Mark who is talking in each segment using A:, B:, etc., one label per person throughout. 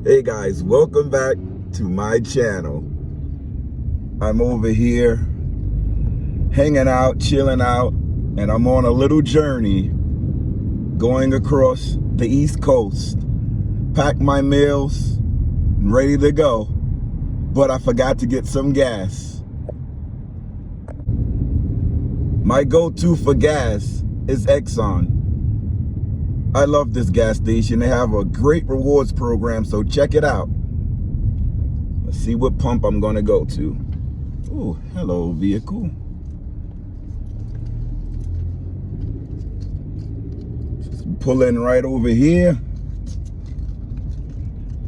A: Hey guys, welcome back to my channel. I'm over here hanging out, chilling out, and I'm on a little journey going across the East Coast. Packed my meals, ready to go, but I forgot to get some gas. My go-to for gas is Exxon. I love this gas station. They have a great rewards program, so check it out. Let's see what pump I'm gonna go to. Oh, hello vehicle. Just pull in right over here.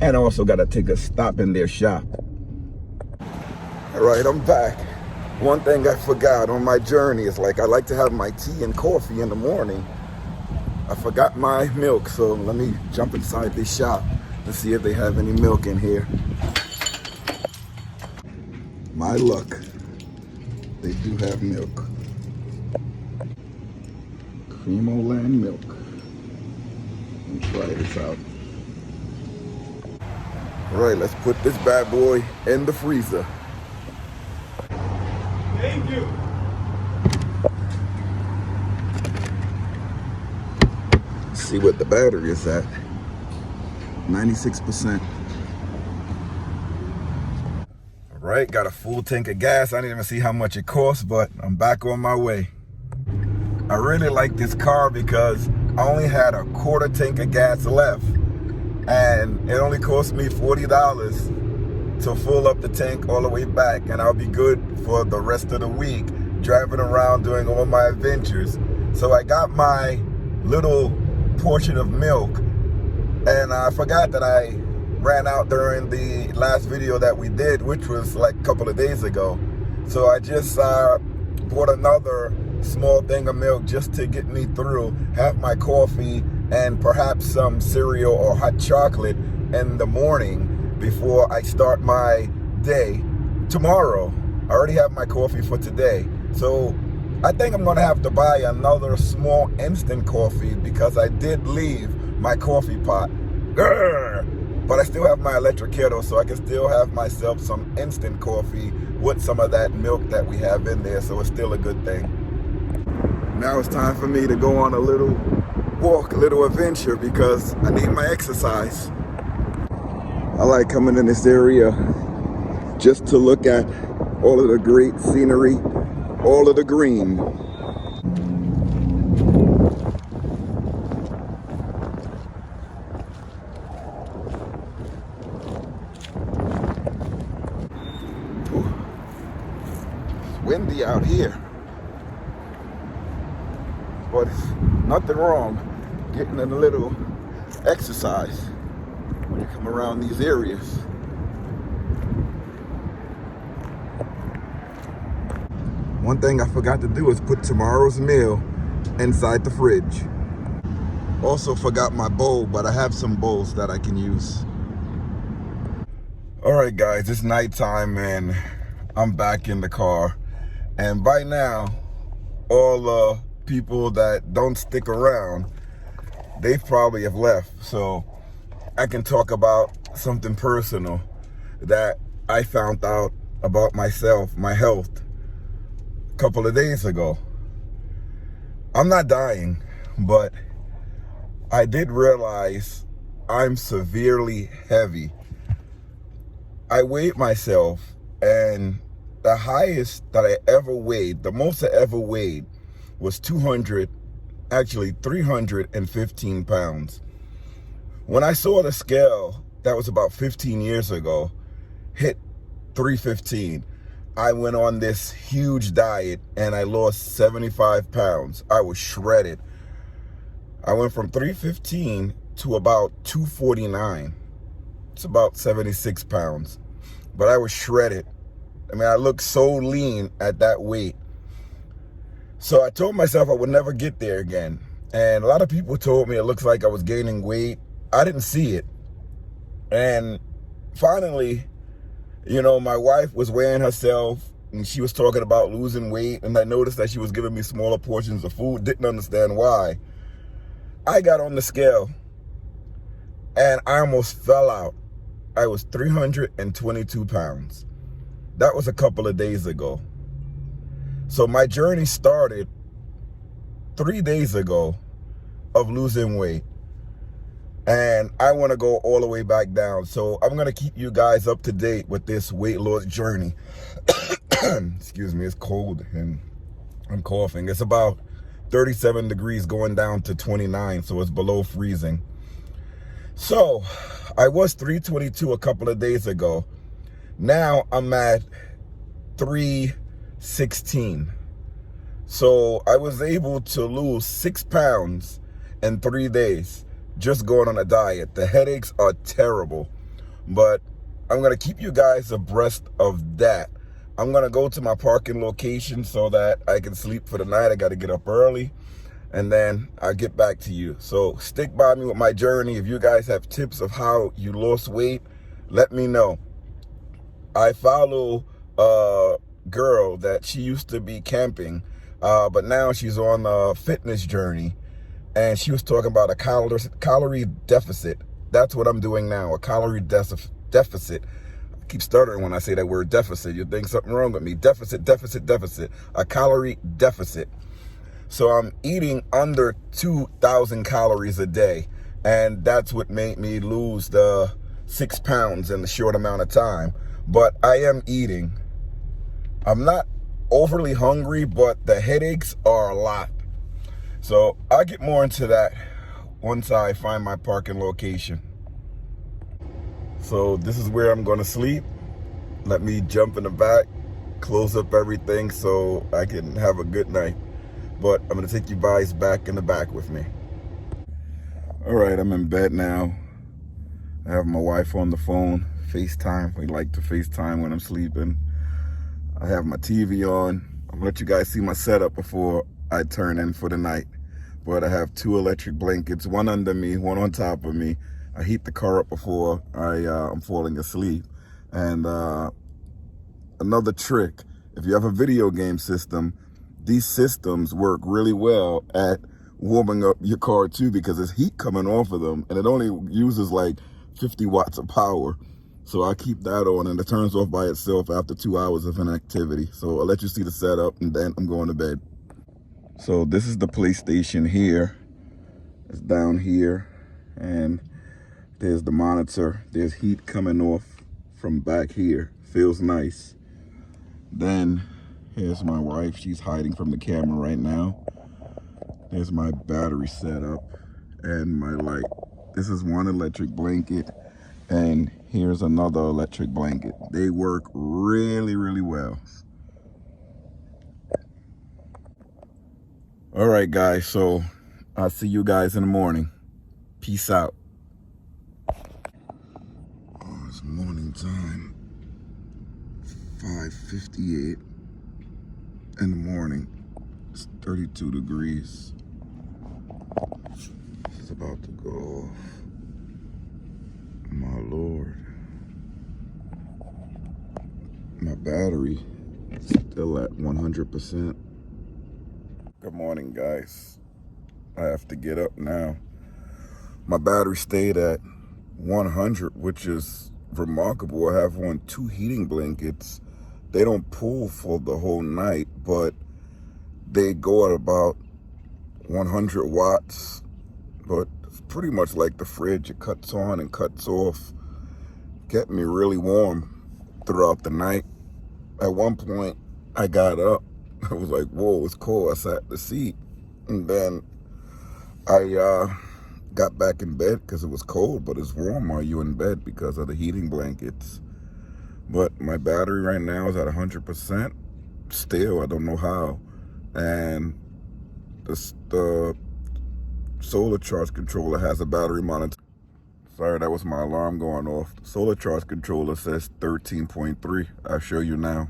A: And I also gotta take a stop in their shop. All right, I'm back. One thing I forgot on my journey is I like to have my tea and coffee in the morning. I forgot my milk, so let me jump inside this shop to see if they have any milk in here. My luck, they do have milk. KINGBOLEN milk. Let me try this out. All right, let's put this bad boy in the freezer.
B: Thank you.
A: See what the battery is at. 96%. All right, got a full tank of gas. I didn't even see how much it costs, but I'm back on my way. I really like this car because I only had a quarter tank of gas left, and it only cost me $40 to fill up the tank all the way back, and I'll be good for the rest of the week driving around doing all my adventures. So I got my little portion of milk, and I forgot that I ran out during the last video that we did, which was like a couple of days ago. So I just bought another small thing of milk just to get me through, have my coffee and perhaps some cereal or hot chocolate in the morning before I start my day tomorrow. I already have my coffee for today, so I think I'm gonna have to buy another small instant coffee because I did leave my coffee pot. Grr! But I still have my electric kettle, so I can still have myself some instant coffee with some of that milk that we have in there, so it's still a good thing. Now it's time for me to go on a little walk, a little adventure, because I need my exercise. I like coming in this area just to look at all of the great scenery, all of the green. Ooh. It's windy out here, but it's nothing wrong getting in a little exercise when you come around these areas. One thing I forgot to do is put tomorrow's meal inside the fridge. Also forgot my bowl, but I have some bowls that I can use. All right, guys, it's nighttime and I'm back in the car. And by now, all the people that don't stick around, they probably have left. So I can talk about something personal that I found out about myself, my health, couple of days ago. I'm not dying, but I did realize I'm severely heavy. I weighed myself, and the highest that I ever weighed, the most I ever weighed was 315 pounds. When I saw the scale, that was about 15 years ago, hit 315. I went on this huge diet and I lost 75 pounds. I was shredded. I went from 315 to about 249. It's about 76 pounds. But I was shredded. I mean, I looked so lean at that weight. So I told myself I would never get there again. And a lot of people told me it looks like I was gaining weight. I didn't see it. And finally, you know, my wife was weighing herself and she was talking about losing weight, and I noticed that she was giving me smaller portions of food, didn't understand why. I got on the scale and I almost fell out. I was 322 pounds. That was a couple of days ago. So my journey started 3 days ago of losing weight. And I want to go all the way back down. So I'm going to keep you guys up to date with this weight loss journey. Excuse me, it's cold and I'm coughing. It's about 37 degrees going down to 29, so it's below freezing. So I was 322 a couple of days ago. Now I'm at 316. So I was able to lose 6 pounds in 3 days just going on a diet. The headaches are terrible, but I'm going to keep you guys abreast of that. I'm going to go to my parking location so that I can sleep for the night. I got to get up early, and then I'll get back to you. So stick by me with my journey. If you guys have tips of how you lost weight, let me know. I follow a girl that she used to be camping, but now she's on a fitness journey, and she was talking about a calorie deficit. That's what I'm doing now, a calorie deficit. I keep stuttering when I say that word deficit. You think something wrong with me. Deficit, a calorie deficit. So I'm eating under 2,000 calories a day, and that's what made me lose the 6 pounds in a short amount of time. But I am eating. I'm not overly hungry, but the headaches are a lot. So I'll get more into that once I find my parking location. So this is where I'm gonna sleep. Let me jump in the back, close up everything so I can have a good night. But I'm gonna take you guys back in the back with me. All right, I'm in bed now. I have my wife on the phone, FaceTime. We like to FaceTime when I'm sleeping. I have my TV on. I'm gonna let you guys see my setup before I turn in for the night. But I have 2 electric blankets, one under me, one on top of me. I heat the car up before I'm falling asleep. And another trick, if you have a video game system, these systems work really well at warming up your car too, because there's heat coming off of them, and it only uses like 50 watts of power. So I keep that on, and it turns off by itself after 2 hours of inactivity. So I'll let you see the setup, and then I'm going to bed. So this is the PlayStation here. It's down here, and there's the monitor. There's heat coming off from back here. Feels nice. Then here's my wife. She's hiding from the camera right now. There's my battery setup and my light. This is one electric blanket, and here's another electric blanket. They work really, really well. All right, guys, so I'll see you guys in the morning. Peace out. Oh, it's morning time. 5:58 in the morning. It's 32 degrees. It's about to go off. My Lord. My battery is still at 100%. Good morning, guys. I have to get up now. My battery stayed at 100, which is remarkable. I have on 2 heating blankets. They don't pull for the whole night, but they go at about 100 watts. But it's pretty much like the fridge. It cuts on and cuts off. Kept me really warm throughout the night. At one point, I got up. I was like, whoa, it's cold. I sat in the seat. And then I got back in bed because it was cold, but it's warm while you're in bed because of the heating blankets. But my battery right now is at 100%. Still, I don't know how. And the solar charge controller has a battery monitor. Sorry, that was my alarm going off. The solar charge controller says 13.3. I'll show you now.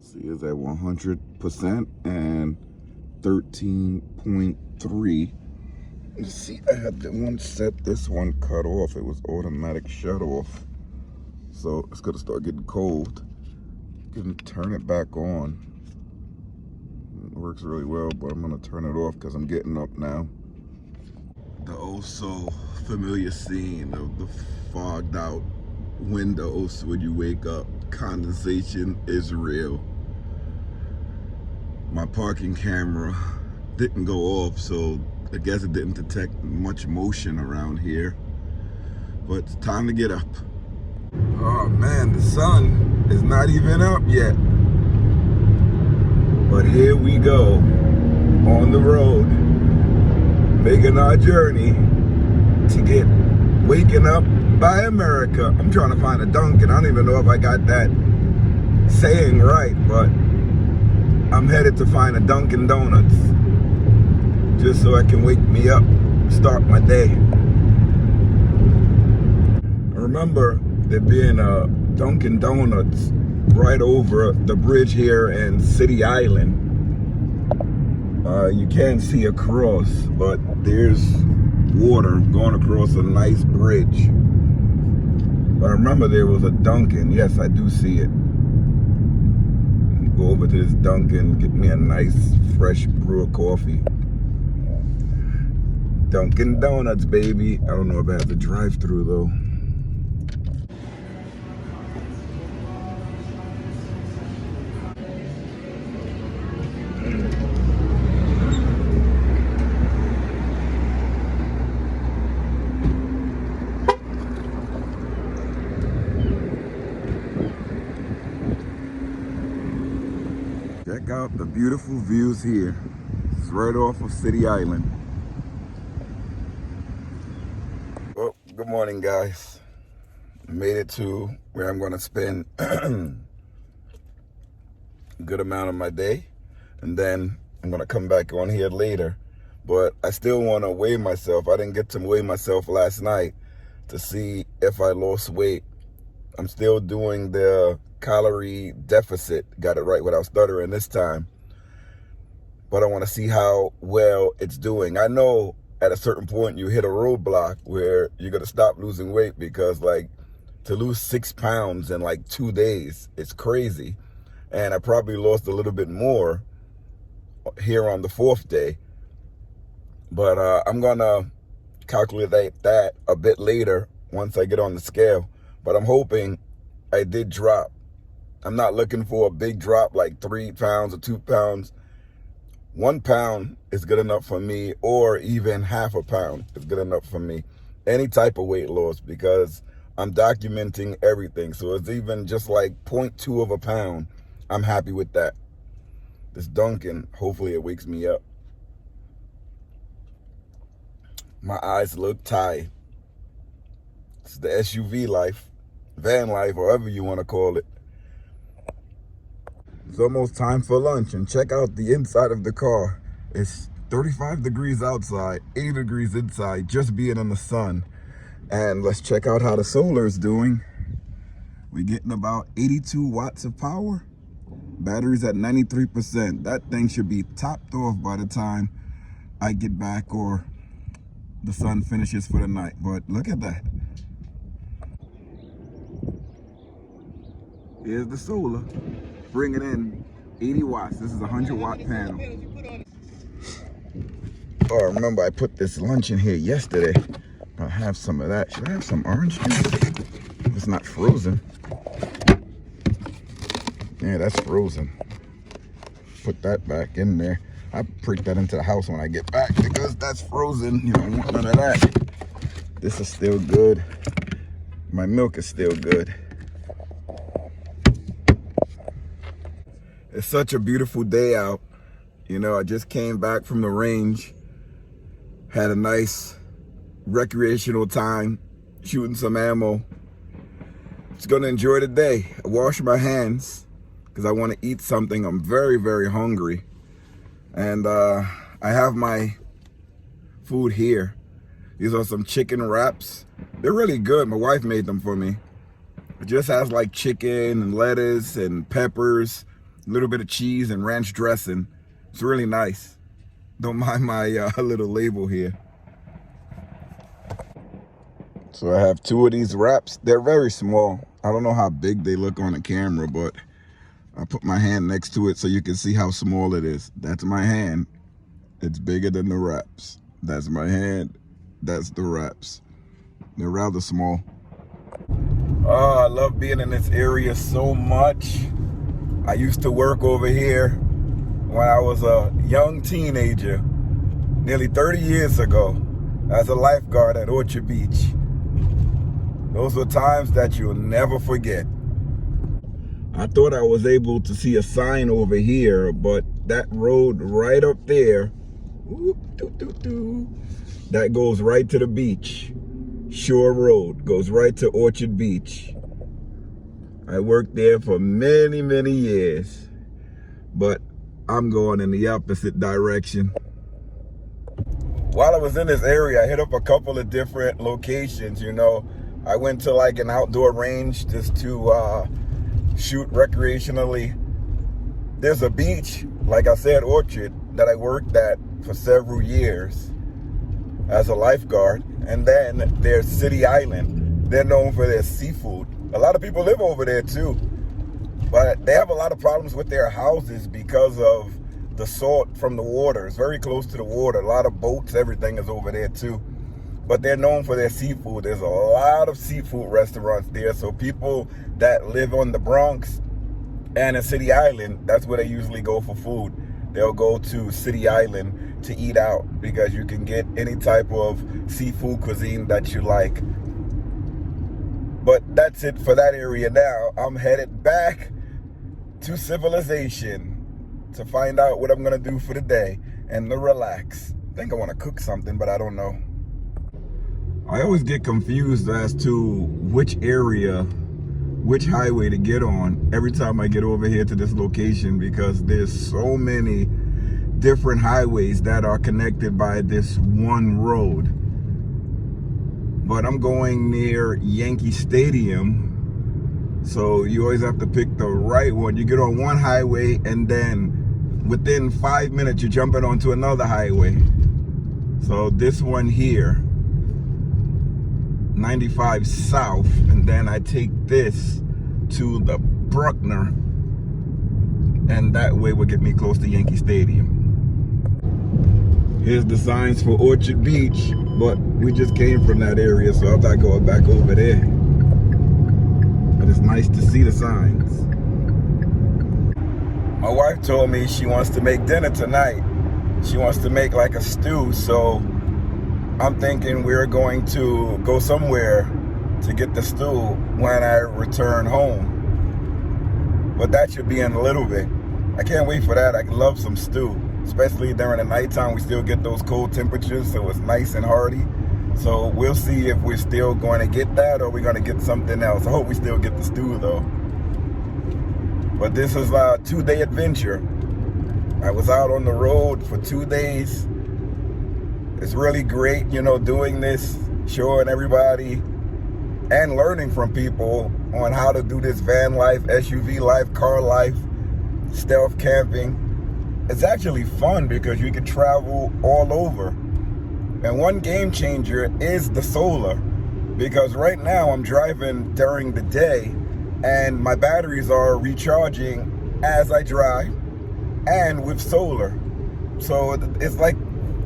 A: See, it's at 100% and 13.3. You see, I had the one set, this one cut off. It was automatic shut off. So it's gonna start getting cold. Can turn it back on. It works really well, but I'm gonna turn it off because I'm getting up now. The oh so familiar scene of the fogged out windows when you wake up. Condensation is real. My parking camera didn't go off, so I guess it didn't detect much motion around here. But it's time to get up. Oh man, the sun is not even up yet. But here we go, on the road, making our journey to get waken up by America. I'm trying to find a Dunkin'. I don't even know if I got that saying right, but I'm headed to find a Dunkin' Donuts just so it can wake me up, start my day. I remember there being a Dunkin' Donuts right over the bridge here in City Island. You can't see across, but there's water going across a nice bridge. But I remember there was a Dunkin'. Yes, I do see it. Go over to this Dunkin', get me a nice fresh brew of coffee. Dunkin' Donuts, baby. I don't know if I have to drive through though. Check out the beautiful views here. It's right off of City Island. Well, good morning, guys. Made it to where I'm going to spend a good amount of my day, and then I'm going to come back on here later. But I still want to weigh myself. I didn't get to weigh myself last night to see if I lost weight. I'm still doing the calorie deficit. Got it right without stuttering this time. But I want to see how well it's doing. I know at a certain point you hit a roadblock where you're going to stop losing weight, because like to lose 6 pounds in like 2 days, it's crazy. And I probably lost a little bit more here on the 4th day. But I'm going to calculate that a bit later once I get on the scale. But I'm hoping I did drop. I'm not looking for a big drop like 3 pounds or 2 pounds. 1 pound is good enough for me, or even half a pound is good enough for me. Any type of weight loss, because I'm documenting everything. So it's even just like 0.2 of a pound. I'm happy with that. This Dunkin', hopefully it wakes me up. My eyes look tired. It's the SUV life, van life, however you want to call it. It's almost time for lunch, and check out the inside of the car. It's 35 degrees outside, 80 degrees inside, just being in the sun. And let's check out how the solar is doing. We're getting about 82 watts of power. Battery's at 93%. That thing should be topped off by the time I get back or the sun finishes for the night. But look at that. Here's the solar, bringing in 80 watts. This is a 100-watt panel. Oh, remember I put this lunch in here yesterday. I'll have some of that. Should I have some orange juice? It's not frozen. Yeah, that's frozen. Put that back in there. I prick that into the house when I get back, because that's frozen. You don't want none of that. This is still good. My milk is still good. It's such a beautiful day out. You know, I just came back from the range. Had a nice recreational time shooting some ammo. Just gonna enjoy the day. I wash my hands because I want to eat something. I'm very, very hungry. And I have my food here. These are some chicken wraps. They're really good. My wife made them for me. It just has like chicken and lettuce and peppers, a little bit of cheese and ranch dressing. It's really nice. Don't mind my little label here. So I have 2 of these wraps. They're very small. I don't know how big they look on the camera, but I put my hand next to it so you can see how small it is. That's my hand. It's bigger than the wraps. That's my hand. That's the wraps. They're rather small. Oh, I love being in this area so much. I used to work over here when I was a young teenager, nearly 30 years ago, as a lifeguard at Orchard Beach. Those were times that you'll never forget. I thought I was able to see a sign over here, but that road right up there, that goes right to the beach. Shore Road goes right to Orchard Beach. I worked there for many, many years, but I'm going in the opposite direction. While I was in this area, I hit up a couple of different locations, you know. I went to like an outdoor range just to shoot recreationally. There's a beach, like I said, Orchard, that I worked at for several years as a lifeguard. And then there's City Island. They're known for their seafood. A lot of people live over there too, but they have a lot of problems with their houses because of the salt from the water. It's very close to the water. A lot of boats, everything is over there too. But they're known for their seafood. There's a lot of seafood restaurants there. So people that live on the Bronx and in City Island, that's where they usually go for food. They'll go to City Island to eat out because you can get any type of seafood cuisine that you like. But that's it for that area now. I'm headed back to civilization to find out what I'm gonna do for the day and to relax. I think I wanna cook something, but I don't know. I always get confused as to which area, which highway to get on every time I get over here to this location, because there's so many different highways that are connected by this one road. But I'm going near Yankee Stadium, so you always have to pick the right one. You get on one highway and then within 5 minutes you're jumping onto another highway. So this one here, 95 South, and then I take this to the Bruckner, and that way will get me close to Yankee Stadium. Here's the signs for Orchard Beach, but we just came from that area, so I'm not going back over there. But it's nice to see the signs. My wife told me she wants to make dinner tonight. She wants to make like a stew, so I'm thinking we're going to go somewhere to get the stew when I return home. But that should be in a little bit. I can't wait for that. I love some stew. Especially during the nighttime, we still get those cold temperatures, so it's nice and hearty. So we'll see if we're still going to get that or we're going to get something else. I hope we still get the stew though. But this is a 2-day adventure. I was out on the road for 2 days. It's really great, you know, doing this, showing everybody and learning from people on how to do this van life, SUV life, car life, stealth camping. It's actually fun because you can travel all over. And one game changer is the solar, because right now I'm driving during the day and my batteries are recharging as I drive and with solar. So it's like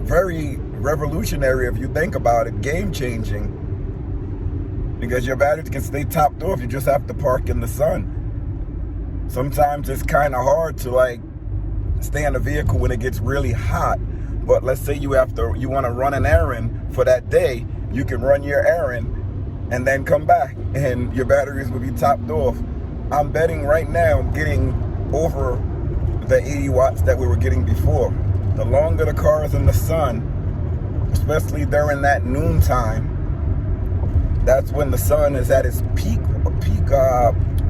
A: very revolutionary if you think about it, game changing, because your batteries can stay topped off. You just have to park in the sun. Sometimes it's kind of hard to like stay in the vehicle when it gets really hot, but let's say you want to run an errand for that day, you can run your errand and then come back and your batteries will be topped off. I'm betting right now I'm getting over the 80 watts that we were getting before. The longer the car is in the sun, especially during that noon time, that's when the sun is at its peak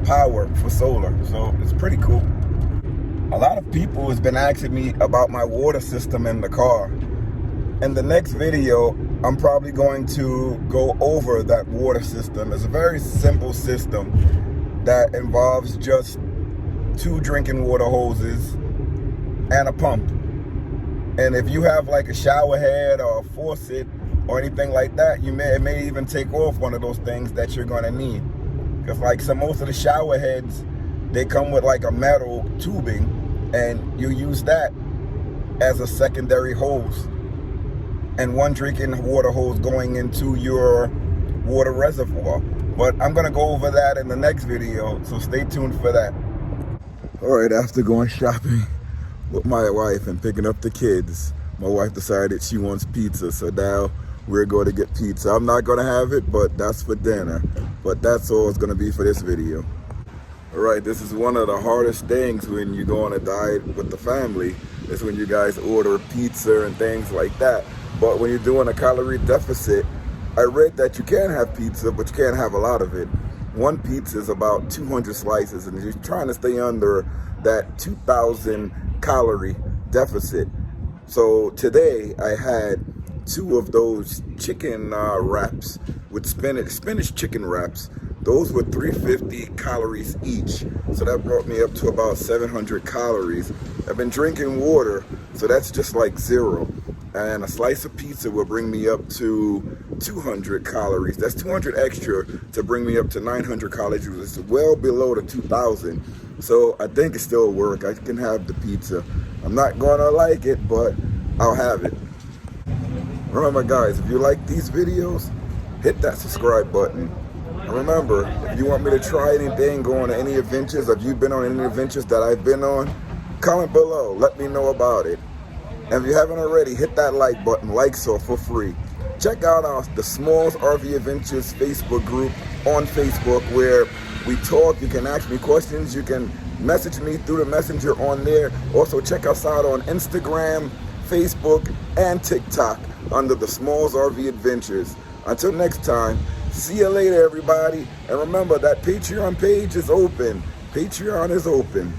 A: power for solar. So it's pretty cool. A lot of people has been asking me about my water system in the car. In the next video, I'm probably going to go over that water system. It's a very simple system that involves just 2 drinking water hoses and a pump. And if you have like a shower head or a faucet or anything like that, it may even take off one of those things that you're gonna need. Because like most of the shower heads, they come with like a metal tubing, and you use that as a secondary hose, and one drinking water hose going into your water reservoir. But I'm gonna go over that in the next video, so stay tuned for that. All right, after going shopping with my wife and picking up the kids, my wife decided she wants pizza, so now we're going to get pizza. I'm not gonna have it, but that's for dinner. But that's all it's gonna be for this video. All right, this is one of the hardest things when you go on a diet with the family, is when you guys order pizza and things like that. But when you're doing a calorie deficit, I read that you can have pizza, but you can't have a lot of it. One pizza is about 200 slices, and you're trying to stay under that 2,000 calorie deficit. So today I had 2 of those chicken wraps with spinach chicken wraps. Those were 350 calories each. So that brought me up to about 700 calories. I've been drinking water, so that's just like 0. And a slice of pizza will bring me up to 200 calories. That's 200 extra to bring me up to 900 calories. It's well below the 2,000. So I think it still work. I can have the pizza. I'm not gonna like it, but I'll have it. Remember guys, if you like these videos, hit that subscribe button. And remember, if you want me to try anything, go on any adventures, if you've been on any adventures that I've been on, comment below, let me know about it. And if you haven't already, hit that like button, likes are for free. Check out the Smalls RV Adventures Facebook group on Facebook where we talk. You can ask me questions, you can message me through the messenger on there. Also check us out on Instagram, Facebook, and TikTok under the Smalls RV Adventures. Until next time, see you later everybody. And remember that Patreon page is open. Patreon is open.